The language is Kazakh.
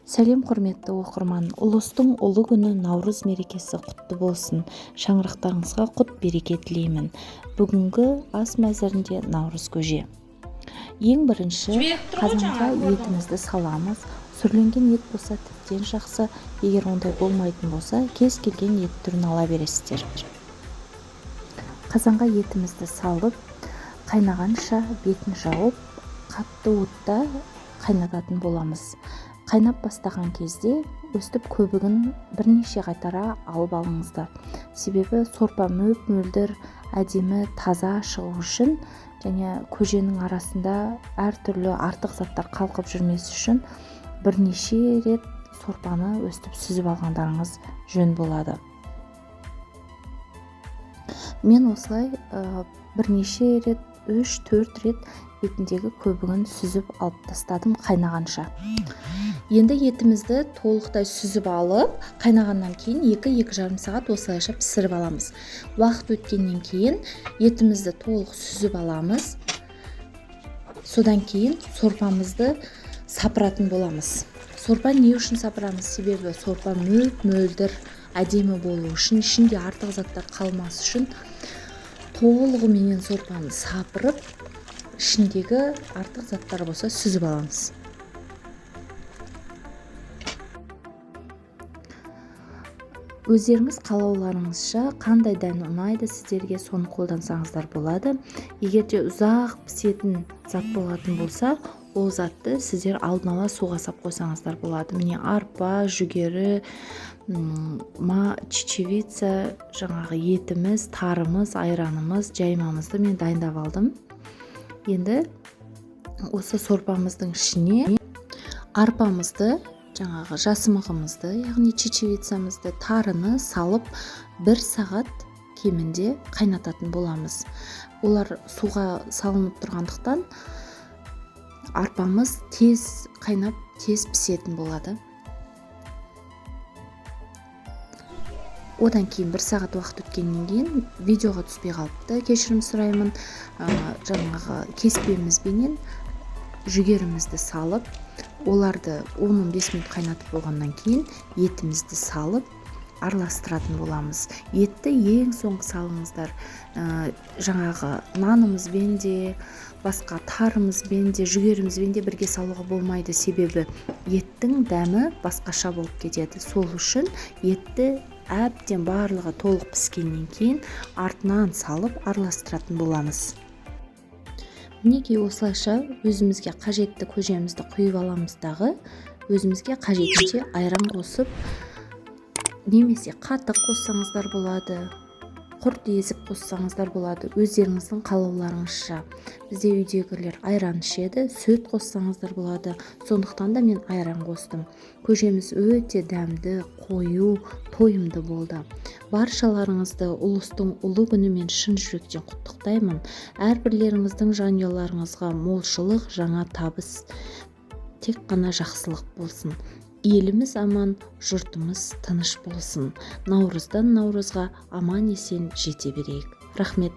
Сәлем құрметті оқырман, ұлыстың ұлы күні Наурыз мерекесі құтты болсын. Шаңырақтарыңызға құт береке тілеймін. Бүгінгі ас мәзірінде наурыз көже. Ең бірінші қазанға етімізді саламыз. Сүрленген ет болса тіптен жақсы, егер ондай болмайтын болса, кез келген ет түрін ала бересіздер. Қазанға етімізді салып, қайнағанша бетін жауып, қатты отта қайнататын боламыз. Қайнап бастаған кезде өстіп көбігін бірнеше қайтара алып алыңыздар. Себебі сорпа мөп-мөлдір, әдемі, таза шығу үшін және көженің арасында әртүрлі артық заттар қалқып жүрмес үшін бірнеше рет сорпаны өстіп сүзіп алғандарыңыз жөн болады. Мен осылай бірнеше рет, 3-4 рет бетіндегі көбігін сүзіп алып тастадым қайнағанша. Енді етімізді толықтай сүзіп алып, қайнағаннан кейін 2-2,5 сағат осылайша пісіріп аламыз. Уақыт өткеннен кейін етімізді толық сүзіп аламыз. Содан кейін сорпамызды сапыратын боламыз. Сорпа не үшін сапырамыз? Себебі сорпа мөп-мөлдір, әдемі болу үшін, ішінде артық заттар қалмас үшін толығыменен сорпаны сапырып, ішіндегі артық заттар болса сүзіп аламыз. Өздеріңіз қалауларыңызша қандай дән ұнайды сіздерге, соны қолдансаңыздар болады. Егер де ұзақ пісетін зат болатын болса, ол затты сіздер алдын ала суға сап қойсаңыздар болады. Міне арпа, жүгері, чечевица, жаңағы етіміз, тарымыз, айранымыз, жаймамызды мен дайындап алдым. Енді осы сорпамыздың ішіне арпамызды, жаңағы жасымығымызды, яғни чечевицамызды, тарыны салып 1 сағат кемінде қайнататын боламыз. Олар суға салынып тұрғандықтан арпамыз тез қайнап, тез пісетін болады. Одан кейін 1 сағат уақыт өткеннен кейін видеоға түспей қалыпты, кешірім сұраймын. Жаңағы кеспемізбенен жүгерімізді салып, оларды 10-15 минут қайнатып болғаннан кейін етімізді салып араластыратын боламыз. Етті ең соңғы салыңыздар. Жаңағы нанымызбен де, басқа тарымызбен де, жүгерімізбен де бірге салуға болмайды. Себебі еттің дәмі басқаша болып кетеді. Сол үшін етті әбден барлығы толық піскеннен кейін артынан салып араластыратын боламыз. Мінекей осылайша өзімізге қажетті көжемізді құйып аламыз дағы, өзімізге қажетінше айран қосып, немесе қатық қоссаңыздар болады, құрт езіп қоссаңыздар болады, өздеріңіздің қалауларыңызша. Бізде үйдегілер айран ішеді, сүт қоссаңыздар болады, сондықтан да мен айран қостым. Көжеміз өте дәмді, қою, тойымды болды. Баршаларыңызды ұлыстың ұлы күнімен шын жүректен құттықтаймын. Әрбірлеріңіздің жанұяларыңызға молшылық, жаңа табыс, тек қана жақсылық болсын. Еліміз аман, жұртымыз тыныш болсын. Наурыздан наурызға аман есен жете берейік. Рахмет.